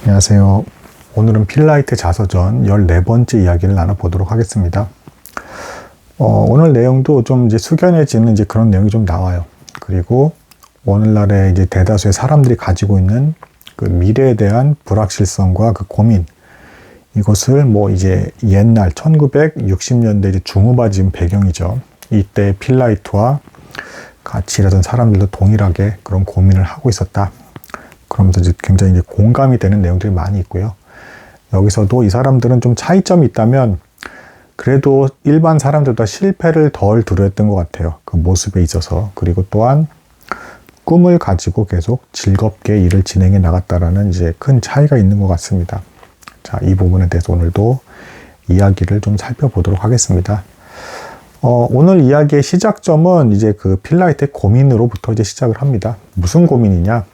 안녕하세요. 오늘은 필라이트 자서전 14번째 이야기를 나눠보도록 하겠습니다. 오늘 내용도 좀 이제 숙연해지는 이제 그런 내용이 좀 나와요. 그리고 오늘날의 이제 대다수의 사람들이 가지고 있는 그 미래에 대한 불확실성과 그 고민, 이것을 뭐 이제 옛날 1960년대 이제 중후반 지금 배경이죠. 이때 필라이트와 같이 일하던 사람들도 동일하게 그런 고민을 하고 있었다. 그러면서 이제 굉장히 이제 공감이 되는 내용들이 많이 있고요. 여기서도 이 사람들은 좀 차이점이 있다면 그래도 일반 사람들보다 실패를 덜 두려웠던 것 같아요. 그 모습에 있어서. 그리고 또한 꿈을 가지고 계속 즐겁게 일을 진행해 나갔다라는 이제 큰 차이가 있는 것 같습니다. 자, 이 부분에 대해서 오늘도 이야기를 좀 살펴보도록 하겠습니다. 오늘 이야기의 시작점은 이제 그 필라이트의 고민으로부터 이제 시작을 합니다. 무슨 고민이냐?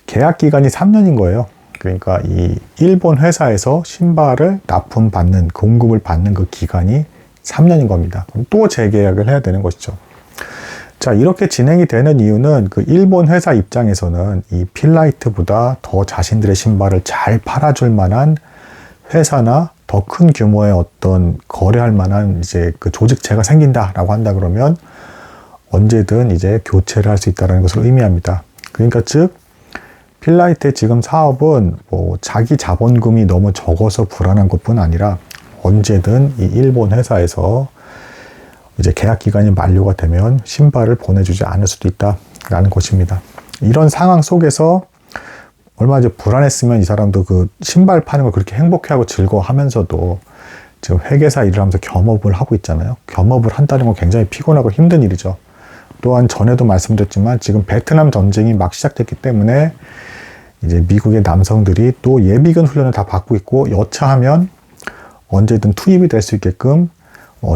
계약 기간이 3년인 거예요. 그러니까 이 일본 회사에서 신발을 납품받는, 공급을 받는 그 기간이 3년인 겁니다. 그럼 또 재계약을 해야 되는 것이죠. 자, 이렇게 진행이 되는 이유는 그 일본 회사 입장에서는 이 필라이트보다 더 자신들의 신발을 잘 팔아줄 만한 회사나 더 큰 규모의 어떤 거래할 만한 이제 그 조직체가 생긴다라고 한다 그러면 언제든 이제 교체를 할 수 있다는 것을 의미합니다. 그러니까 즉 필라이트의 지금 사업은 뭐 자기 자본금이 너무 적어서 불안한 것뿐 아니라 언제든 이 일본 회사에서 이제 계약 기간이 만료가 되면 신발을 보내주지 않을 수도 있다라는 것입니다. 이런 상황 속에서 얼마나 이제 불안했으면 이 사람도 그 신발 파는 걸 그렇게 행복해하고 즐거워하면서도 지금 회계사 일을 하면서 겸업을 하고 있잖아요. 겸업을 한다는 건 굉장히 피곤하고 힘든 일이죠. 또한 전에도 말씀드렸지만 지금 베트남 전쟁이 막 시작됐기 때문에 이제 미국의 남성들이 또 예비군 훈련을 다 받고 있고 여차하면 언제든 투입이 될 수 있게끔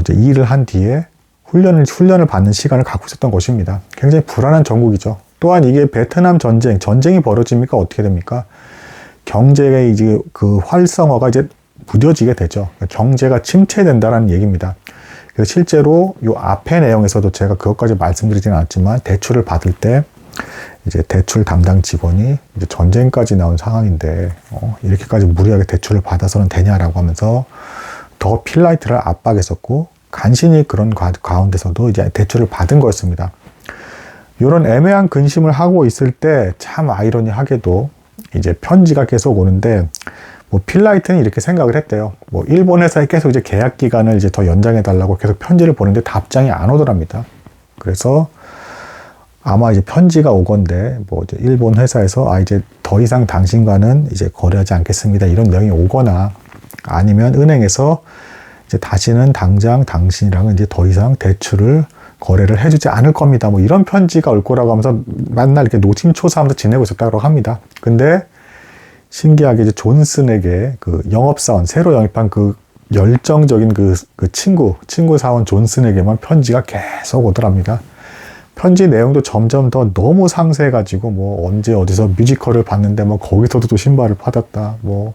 이제 일을 한 뒤에 훈련을 받는 시간을 갖고 있었던 것입니다. 굉장히 불안한 전국이죠. 또한 이게 베트남 전쟁이 벌어지니까 어떻게 됩니까? 경제의 이제 그 활성화가 이제 무뎌지게 되죠. 경제가 침체된다는 얘기입니다. 그래서 실제로 이 앞의 내용에서도 제가 그것까지 말씀드리지는 않았지만 대출을 받을 때 이제 대출 담당 직원이 이제 전쟁까지 나온 상황인데 이렇게까지 무리하게 대출을 받아서는 되냐라고 하면서 더 필라이트를 압박했었고 간신히 그런 가운데서도 이제 대출을 받은 거였습니다. 이런 애매한 근심을 하고 있을 때 참 아이러니하게도 이제 편지가 계속 오는데 뭐 필라이트는 이렇게 생각을 했대요. 뭐 일본 회사에 계속 이제 계약 기간을 이제 더 연장해 달라고 계속 편지를 보는데 답장이 안 오더랍니다. 그래서 아마 이제 편지가 오건데 뭐 이제 일본 회사에서 이제 더 이상 당신과는 이제 거래하지 않겠습니다. 이런 내용이 오거나 아니면 은행에서 이제 다시는 당장 당신이랑은 이제 더 이상 거래를 해주지 않을 겁니다. 뭐 이런 편지가 올 거라고 하면서 맨날 이렇게 노심초사하면서 지내고 있었다고 합니다. 근데 신기하게 이제 존슨에게 그 영업사원, 새로 영입한 그 열정적인 그 친구 사원 존슨에게만 편지가 계속 오더랍니다. 편지 내용도 점점 더 너무 상세해가지고 뭐 언제 어디서 뮤지컬을 봤는데 뭐 거기서도 또 신발을 팔았다. 뭐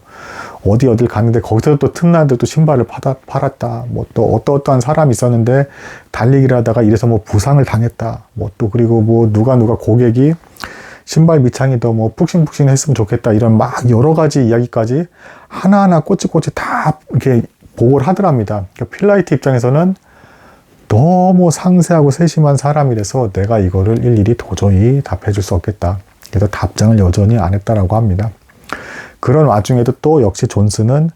어딜 갔는데 거기서도 또 틈나는데 또 신발을 팔았다. 뭐 또 어떠한 사람이 있었는데 달리기를 하다가 이래서 뭐 부상을 당했다. 뭐 또 그리고 뭐 누가 고객이 신발 밑창이 더 뭐 푹신푹신 했으면 좋겠다. 이런 막 여러 가지 이야기까지 하나하나 꼬치꼬치 다 이렇게 보고를 하더랍니다. 그러니까 필라이트 입장에서는 너무 상세하고 세심한 사람이라서 내가 이거를 일일이 도저히 답해줄 수 없겠다. 그래서 답장을 여전히 안 했다라고 합니다. 그런 와중에도 또 역시 존슨은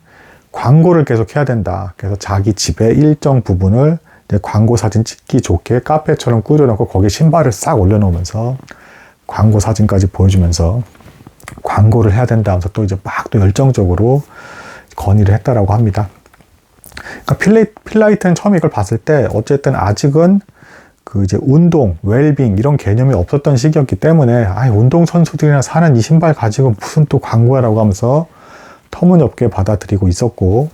광고를 계속 해야 된다. 그래서 자기 집의 일정 부분을 이제 광고 사진 찍기 좋게 카페처럼 꾸려놓고 거기에 신발을 싹 올려놓으면서 광고 사진까지 보여주면서 광고를 해야 된다 하면서 또 이제 막 또 열정적으로 건의를 했다라고 합니다. 그러니까 필라이트는 처음에 이걸 봤을 때 어쨌든 아직은 그 이제 운동, 웰빙 이런 개념이 없었던 시기였기 때문에 운동 선수들이나 사는 이 신발 가지고 무슨 또 광고야라고 하면서 터무니없게 받아들이고 있었고,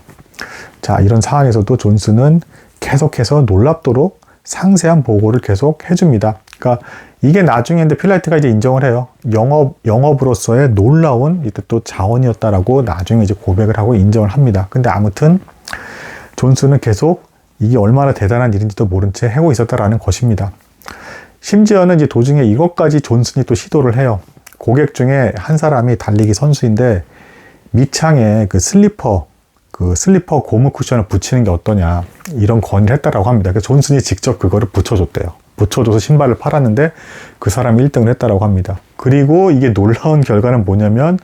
자, 이런 상황에서도 존슨은 계속해서 놀랍도록 상세한 보고를 계속 해줍니다. 그러니까 이게 나중에 근데 필라이트가 이제 인정을 해요. 영업으로서의 놀라운 이때 또 자원이었다라고 나중에 이제 고백을 하고 인정을 합니다. 근데 아무튼 존슨은 계속 이게 얼마나 대단한 일인지도 모른 채 하고 있었다라는 것입니다. 심지어는 이제 도중에 이것까지 존슨이 또 시도를 해요. 고객 중에 한 사람이 달리기 선수인데 밑창에 그 슬리퍼 고무 쿠션을 붙이는 게 어떠냐, 이런 건의를 했다라고 합니다. 그래서 존슨이 직접 그거를 붙여줬대요. 붙여줘서 신발을 팔았는데 그 사람이 1등을 했다라고 합니다. 그리고 이게 놀라운 결과는 뭐냐면,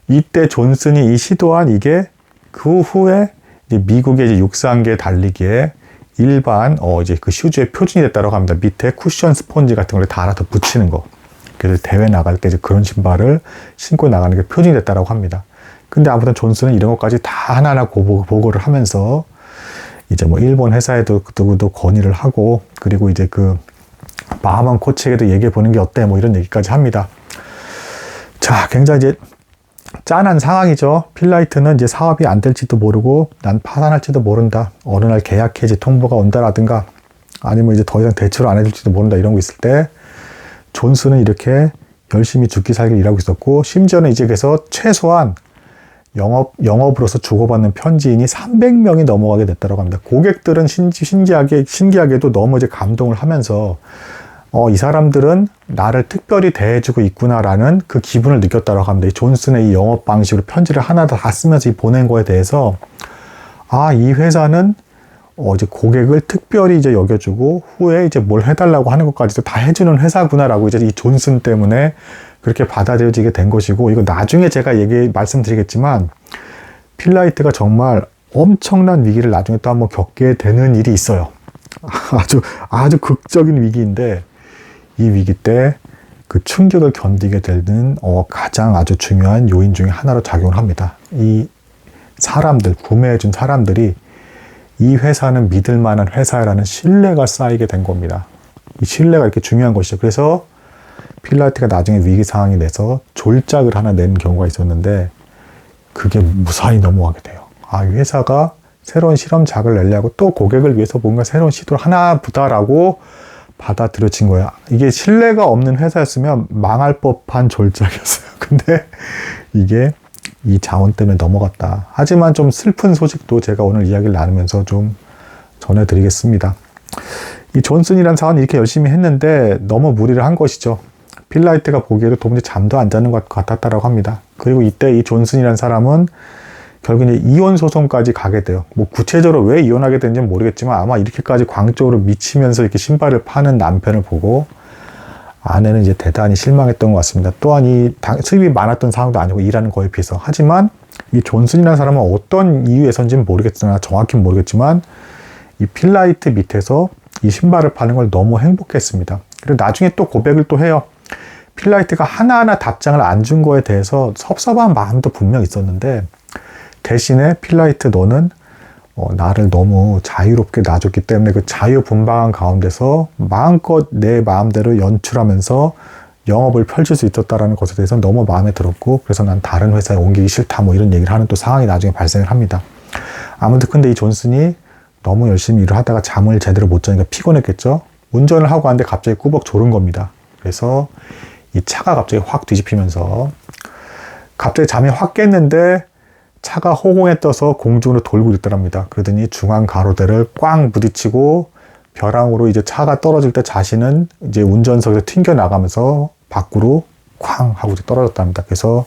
이때 존슨이 이 시도한 이게 그 후에 미국의 이제 육상계 달리기에 일반 이제 그 슈즈의 표준이 됐다고 합니다. 밑에 쿠션 스펀지 같은 걸 달아서 붙이는 거. 그래서 대회 나갈 때 이제 그런 신발을 신고 나가는 게 표준이 됐다고 합니다. 근데 아무튼 존슨은 이런 것까지 다 하나하나 보고를 하면서 이제 뭐 일본 회사에도 건의를 하고, 그리고 이제 그 마하먼 코치에게도 얘기해 보는 게 어때, 뭐 이런 얘기까지 합니다. 자, 굉장히 이제 짠한 상황이죠. 필라이트는 이제 사업이 안 될지도 모르고 난 파산할지도 모른다, 어느 날 계약 해지 통보가 온다라든가 아니면 이제 더 이상 대출을 안 해줄지도 모른다, 이런 거 있을 때 존슨은 이렇게 열심히 죽기 살기 일하고 있었고, 심지어는 이제 그래서 최소한 영업으로서 주고받는 편지인이 300명이 넘어가게 됐다고 합니다. 고객들은 신기하게도 너무 이제 감동을 하면서 이 사람들은 나를 특별히 대해주고 있구나라는 그 기분을 느꼈다고 합니다. 이 존슨의 이 영업 방식으로 편지를 하나 다 쓰면서 보낸 거에 대해서, 이 회사는 이제 고객을 특별히 이제 여겨주고 후에 이제 뭘 해달라고 하는 것까지도 다 해주는 회사구나라고 이제 이 존슨 때문에 그렇게 받아들여지게 된 것이고, 이거 나중에 제가 말씀드리겠지만 필라이트가 정말 엄청난 위기를 나중에 또 한번 겪게 되는 일이 있어요. 아주 극적인 위기인데, 이 위기 때 그 충격을 견디게 되는 가장 아주 중요한 요인 중에 하나로 작용을 합니다. 이 사람들, 구매해준 사람들이 이 회사는 믿을 만한 회사라는 신뢰가 쌓이게 된 겁니다. 이 신뢰가 이렇게 중요한 것이죠. 그래서 필라이트가 나중에 위기 상황이 돼서 졸작을 하나 낸 경우가 있었는데, 그게 무사히 넘어가게 돼요. 이 회사가 새로운 실험작을 내려고 또 고객을 위해서 뭔가 새로운 시도를 하나 보다라고 받아들여진 거예요. 이게 신뢰가 없는 회사였으면 망할 법한 졸작이었어요. 근데 이게 이 자원 때문에 넘어갔다. 하지만 좀 슬픈 소식도 제가 오늘 이야기를 나누면서 좀 전해드리겠습니다. 이 존슨이라는 사원이 이렇게 열심히 했는데 너무 무리를 한 것이죠. 필라이트가 보기에도 도무지 잠도 안 자는 것 같았다고 합니다. 그리고 이때 이 존슨이라는 사람은 결국 이제 이혼 소송까지 가게 돼요. 뭐 구체적으로 왜 이혼하게 됐는지는 모르겠지만 아마 이렇게까지 광적으로 미치면서 이렇게 신발을 파는 남편을 보고 아내는 이제 대단히 실망했던 것 같습니다. 또한 이 수입이 많았던 상황도 아니고 일하는 거에 비해서. 하지만 이 존슨이라는 사람은 어떤 이유에서인지는 모르겠으나 정확히는 모르겠지만 이 필라이트 밑에서 이 신발을 파는 걸 너무 행복했습니다. 그리고 나중에 또 고백을 또 해요. 필라이트가 하나하나 답장을 안 준 거에 대해서 섭섭한 마음도 분명 있었는데, 대신에 필라이트 너는 나를 너무 자유롭게 놔줬기 때문에 그 자유분방한 가운데서 마음껏 내 마음대로 연출하면서 영업을 펼칠 수 있었다는 것에 대해서 너무 마음에 들었고, 그래서 난 다른 회사에 옮기기 싫다, 뭐 이런 얘기를 하는 또 상황이 나중에 발생을 합니다. 아무튼 근데 이 존슨이 너무 열심히 일을 하다가 잠을 제대로 못 자니까 피곤했겠죠. 운전을 하고 왔는데 갑자기 꾸벅 졸은 겁니다. 그래서 이 차가 갑자기 확 뒤집히면서 갑자기 잠이 확 깼는데 차가 호공에 떠서 공중으로 돌고 있더랍니다. 그러더니 중앙 가로대를 꽝 부딪히고 벼랑으로 이제 차가 떨어질 때 자신은 이제 운전석에서 튕겨 나가면서 밖으로 쾅 하고 떨어졌답니다. 그래서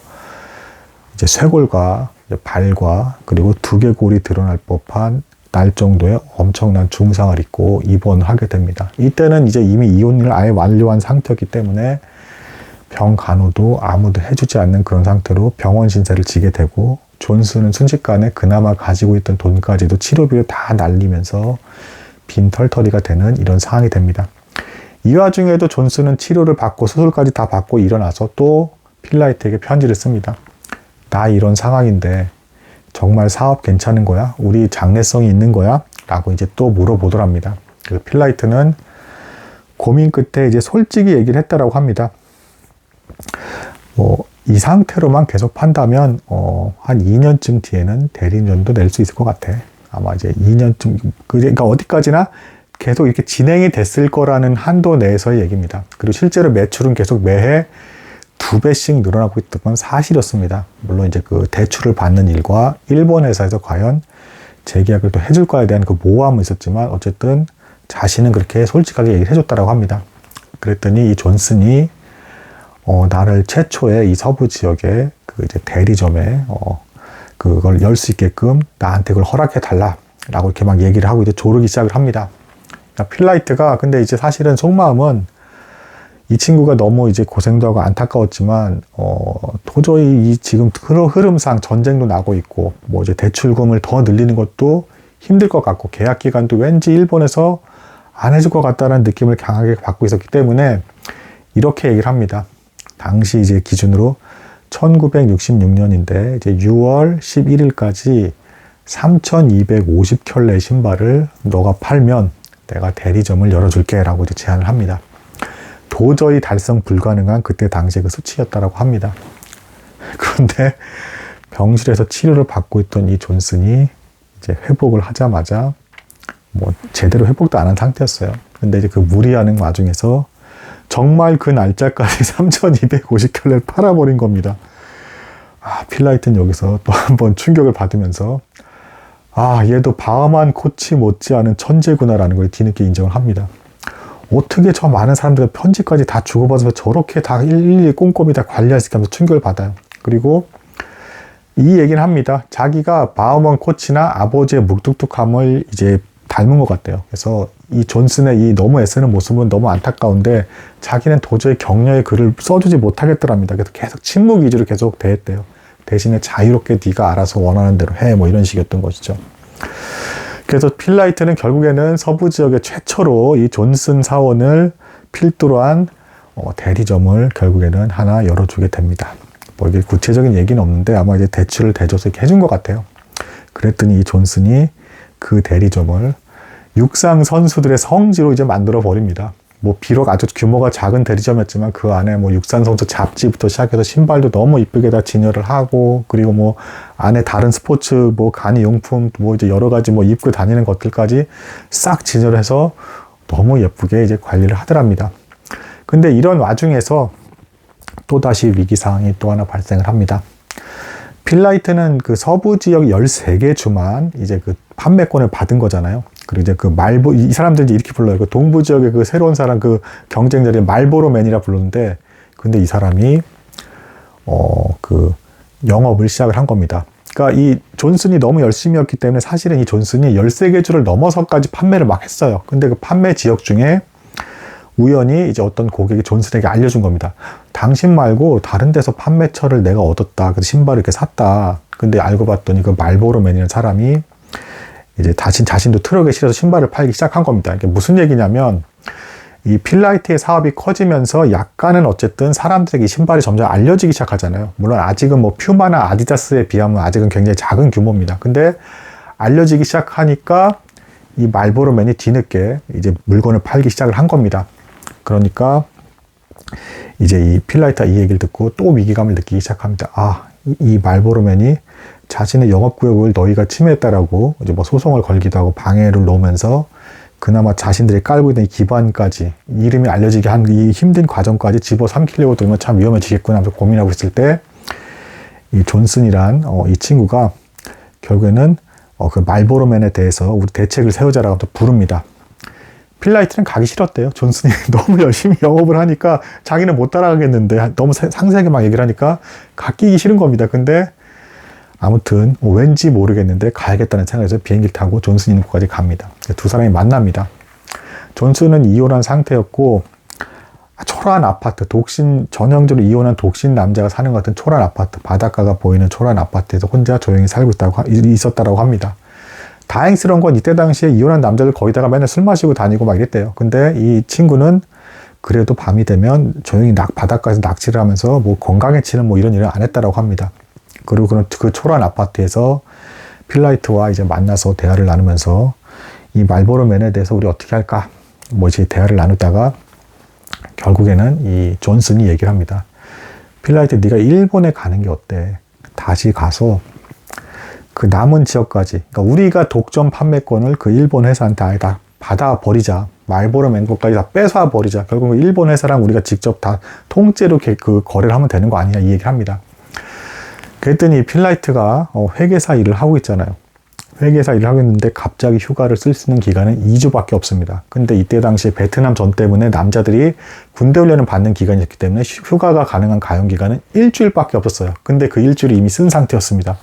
이제 쇄골과 이제 발과 그리고 두개골이 드러날 법한 날 정도의 엄청난 중상을 입고 입원하게 됩니다. 이때는 이제 이미 이혼을 아예 완료한 상태였기 때문에 병 간호도 아무도 해주지 않는 그런 상태로 병원 신세를 지게 되고, 존슨은 순식간에 그나마 가지고 있던 돈까지도 치료비를 다 날리면서 빈털터리가 되는 이런 상황이 됩니다. 이 와중에도 존슨은 치료를 받고 수술까지 다 받고 일어나서 또 필라이트에게 편지를 씁니다. 나 이런 상황인데 정말 사업 괜찮은 거야? 우리 장래성이 있는 거야? 라고 이제 또 물어보더랍니다. 그 필라이트는 고민 끝에 이제 솔직히 얘기를 했다라고 합니다. 이 상태로만 계속 판다면 한 2년쯤 뒤에는 대리운전도 낼 수 있을 것 같아. 아마 이제 2년쯤, 그러니까 어디까지나 계속 이렇게 진행이 됐을 거라는 한도 내에서의 얘기입니다. 그리고 실제로 매출은 계속 매해 2배씩 늘어나고 있던 건 사실이었습니다. 물론 이제 그 대출을 받는 일과 일본 회사에서 과연 재계약을 또 해줄까에 대한 그 모호함은 있었지만 어쨌든 자신은 그렇게 솔직하게 얘기를 해줬다라고 합니다. 그랬더니 이 존슨이 나를 최초의 이 서부 지역에 그 이제 대리점에 그걸 열 수 있게끔 나한테 그걸 허락해 달라라고 이렇게 막 얘기를 하고 이제 조르기 시작을 합니다. 그러니까 필라이트가 근데 이제 사실은 속마음은 이 친구가 너무 이제 고생도 하고 안타까웠지만 도저히 이 지금 흐름상 전쟁도 나고 있고 뭐 이제 대출금을 더 늘리는 것도 힘들 것 같고 계약 기간도 왠지 일본에서 안 해줄 것 같다는 느낌을 강하게 받고 있었기 때문에 이렇게 얘기를 합니다. 당시 이제 기준으로 1966년인데 이제 6월 11일까지 3,250켤레 신발을 너가 팔면 내가 대리점을 열어줄게 라고 이제 제안을 합니다. 도저히 달성 불가능한 그때 당시의 그 수치였다라고 합니다. 그런데 병실에서 치료를 받고 있던 이 존슨이 이제 회복을 하자마자 뭐 제대로 회복도 안 한 상태였어요. 근데 이제 그 무리하는 와중에서 정말 그 날짜까지 3,250켤레를 팔아버린 겁니다. 필라이트는 여기서 또 한 번 충격을 받으면서 얘도 바하만 코치 못지않은 천재구나라는 걸 뒤늦게 인정을 합니다. 어떻게 저 많은 사람들의 편지까지 다 주고받아서 저렇게 다 일일이 꼼꼼히 다 관리할 수 있게 하면서 충격을 받아요. 그리고 이 얘기를 합니다. 자기가 바하만 코치나 아버지의 묵뚝뚝함을 이제 닮은 것 같대요. 그래서 이 존슨의 이 너무 애쓰는 모습은 너무 안타까운데 자기는 도저히 격려의 글을 써주지 못하겠더랍니다. 그래서 계속 침묵 위주로 계속 대했대요. 대신에 자유롭게 네가 알아서 원하는 대로 해, 뭐 이런 식이었던 것이죠. 그래서 필라이트는 결국에는 서부 지역의 최초로 이 존슨 사원을 필두로 한 대리점을 결국에는 하나 열어주게 됩니다. 뭐 이게 구체적인 얘기는 없는데 아마 이제 대출을 대줘서 이렇게 해준 것 같아요. 그랬더니 이 존슨이 그 대리점을 육상 선수들의 성지로 이제 만들어 버립니다. 뭐 비록 아주 규모가 작은 대리점이었지만 그 안에 뭐 육상 선수 잡지부터 시작해서 신발도 너무 이쁘게 다 진열을 하고 그리고 뭐 안에 다른 스포츠 뭐 간이 용품 뭐 이제 여러 가지 뭐 입고 다니는 것들까지 싹 진열해서 너무 예쁘게 이제 관리를 하더랍니다. 근데 이런 와중에서 또다시 위기 상황이 또 하나 발생을 합니다. 필라이트는 그 서부 지역 13개 주만 이제 그 판매권을 받은 거잖아요. 그리고 이제 그 이 사람들이 이렇게 불러요. 그 동부 지역의 그 새로운 사람 그 경쟁자들이 말보로맨이라 불렀는데, 근데 이 사람이, 그 영업을 시작을 한 겁니다. 그러니까 이 존슨이 너무 열심히 했기 때문에 사실은 이 존슨이 13개 주를 넘어서까지 판매를 막 했어요. 근데 그 판매 지역 중에 우연히 이제 어떤 고객이 존슨에게 알려준 겁니다. 당신 말고 다른 데서 판매처를 내가 얻었다. 그래서 신발을 이렇게 샀다. 근데 알고 봤더니 그 말보로맨이라는 사람이 이제 자신도 트럭에 실어서 신발을 팔기 시작한 겁니다. 이게 무슨 얘기냐면 이 필라이트의 사업이 커지면서 약간은 어쨌든 사람들에게 이 신발이 점점 알려지기 시작하잖아요. 물론 아직은 뭐 퓨마나 아디다스에 비하면 아직은 굉장히 작은 규모입니다. 근데 알려지기 시작하니까 이 말보로맨이 뒤늦게 이제 물건을 팔기 시작을 한 겁니다. 그러니까 이제 이 필라이트가 이 얘기를 듣고 또 위기감을 느끼기 시작합니다. 이 말보로맨이 자신의 영업구역을 너희가 침해했다라고 이제 뭐 소송을 걸기도 하고 방해를 놓으면서 그나마 자신들이 깔고 있는 이 기반까지 이름이 알려지게 한 이 힘든 과정까지 집어삼키려고 들면 참 위험해지겠구나 하면서 고민하고 있을 때 이 존슨이란 이 친구가 결국에는 그 말보로맨에 대해서 우리 대책을 세우자라고 또 부릅니다. 필라이트는 가기 싫었대요. 존슨이 너무 열심히 영업을 하니까 자기는 못 따라가겠는데 너무 상세하게 막 얘기를 하니까 가기기 싫은 겁니다. 근데 아무튼 왠지 모르겠는데 가야겠다는 생각에서 비행기를 타고 존슨이 있는 곳까지 갑니다. 두 사람이 만납니다. 존슨은 이혼한 상태였고 초라한 아파트, 전형적으로 이혼한 독신 남자가 사는 것 같은 초라한 아파트, 바닷가가 보이는 초라한 아파트에서 혼자 조용히 살고 있었다고 합니다. 다행스러운 건 이때 당시에 이혼한 남자들 거기다가 맨날 술 마시고 다니고 막 이랬대요. 근데 이 친구는 그래도 밤이 되면 조용히 바닷가에서 낚시를 하면서 뭐 건강해지는 뭐 이런 일을 안 했다라고 합니다. 그리고 그 초라한 아파트에서 필라이트와 이제 만나서 대화를 나누면서 이 말보로맨에 대해서 우리 어떻게 할까? 뭐 이제 대화를 나누다가 결국에는 이 존슨이 얘기를 합니다. 필라이트, 네가 일본에 가는 게 어때? 다시 가서 그 남은 지역까지, 그러니까 우리가 독점 판매권을 그 일본 회사한테 아예 다 받아버리자. 말보로맨 것까지 다 뺏어 버리자. 결국 일본 회사랑 우리가 직접 다 통째로 그 거래를 하면 되는 거 아니냐 이 얘기를 합니다. 그랬더니 필라이트가 회계사 일을 하고 있잖아요. 회계사 일을 하고 있는데 갑자기 휴가를 쓸 수 있는 기간은 2주밖에 없습니다. 근데 이때 당시에 베트남 전 때문에 남자들이 군대 훈련을 받는 기간이었기 때문에 휴가가 가능한 가용 기간은 일주일밖에 없었어요. 근데 그 일주일이 이미 쓴 상태였습니다.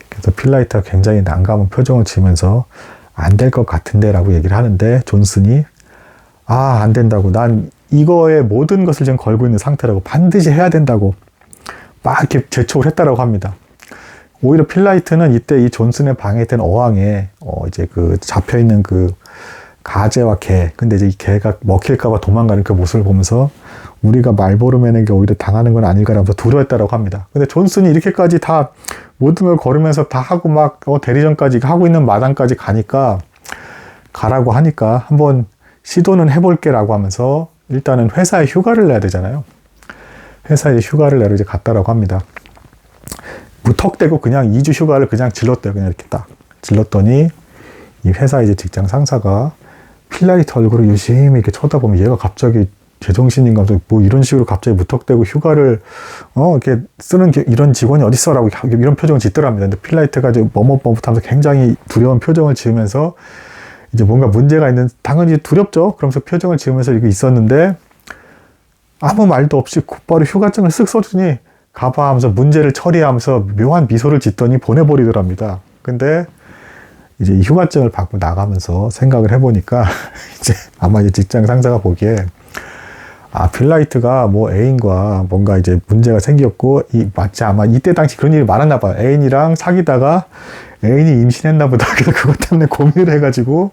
그래서 필라이트가 굉장히 난감한 표정을 지으면서 안 될 것 같은데 라고 얘기를 하는데 존슨이 안 된다고, 난 이거에 모든 것을 지금 걸고 있는 상태라고, 반드시 해야 된다고 막 이렇게 재촉을 했다라고 합니다. 오히려 필라이트는 이때 이 존슨의 방에 있던 어항에 이제 그 잡혀 있는 그 가재와 개, 근데 이제 이 개가 먹힐까봐 도망가는 그 모습을 보면서 우리가 말보르맨에게 오히려 당하는 건 아닐까라면서 두려워했다라고 합니다. 근데 존슨이 이렇게까지 다 모든 걸 걸으면서 다 하고 막 대리전까지 하고 있는 마당까지 가니까, 가라고 하니까 한번 시도는 해볼게라고 하면서 일단은 회사에 휴가를 내야 되잖아요. 회사에 휴가를 내러 이제 갔다라고 합니다. 무턱대고 그냥 2주 휴가를 그냥 질렀대요. 그냥 이렇게 딱 질렀더니 이 회사 이제 직장 상사가 필라이트 얼굴을 유심히 이렇게 쳐다보면 얘가 갑자기 제정신인가 뭐 이런 식으로 갑자기 무턱대고 휴가를 이렇게 쓰는 이런 직원이 어딨어라고 이런 표정을 짓더랍니다. 근데 필라이트가 이제 머뭇머뭇하면서 굉장히 두려운 표정을 지으면서 이제 뭔가 문제가 있는, 당연히 두렵죠. 그러면서 표정을 지으면서 이렇게 있었는데 아무 말도 없이 곧바로 휴가증을 쓱 써주니 가봐 하면서 문제를 처리하면서 묘한 미소를 짓더니 보내버리더랍니다. 근데 이제 이 휴가증을 받고 나가면서 생각을 해보니까 이제 아마 이제 직장 상사가 보기에 필라이트가 뭐 애인과 뭔가 이제 문제가 생겼고, 마치 아마 이때 당시 그런 일이 많았나 봐요. 애인이랑 사귀다가 애인이 임신했나 보다. 그래서 그것 때문에 고민을 해가지고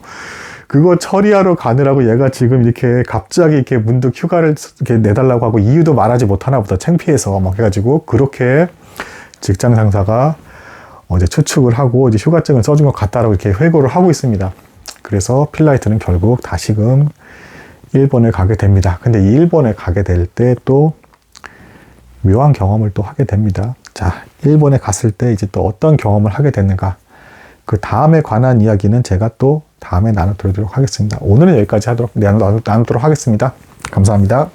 그거 처리하러 가느라고 얘가 지금 이렇게 갑자기 이렇게 문득 휴가를 이렇게 내달라고 하고 이유도 말하지 못하나 보다. 창피해서 막 해가지고 그렇게 직장 상사가 이제 추측을 하고 이제 휴가증을 써준 것 같다라고 이렇게 회고를 하고 있습니다. 그래서 필라이트는 결국 다시금 일본에 가게 됩니다. 근데 이 일본에 가게 될 때 또 묘한 경험을 또 하게 됩니다. 자, 일본에 갔을 때 이제 또 어떤 경험을 하게 됐는가, 그 다음에 관한 이야기는 제가 또 다음에 나눠드리도록 하겠습니다. 오늘은 여기까지 나누도록 하겠습니다. 감사합니다.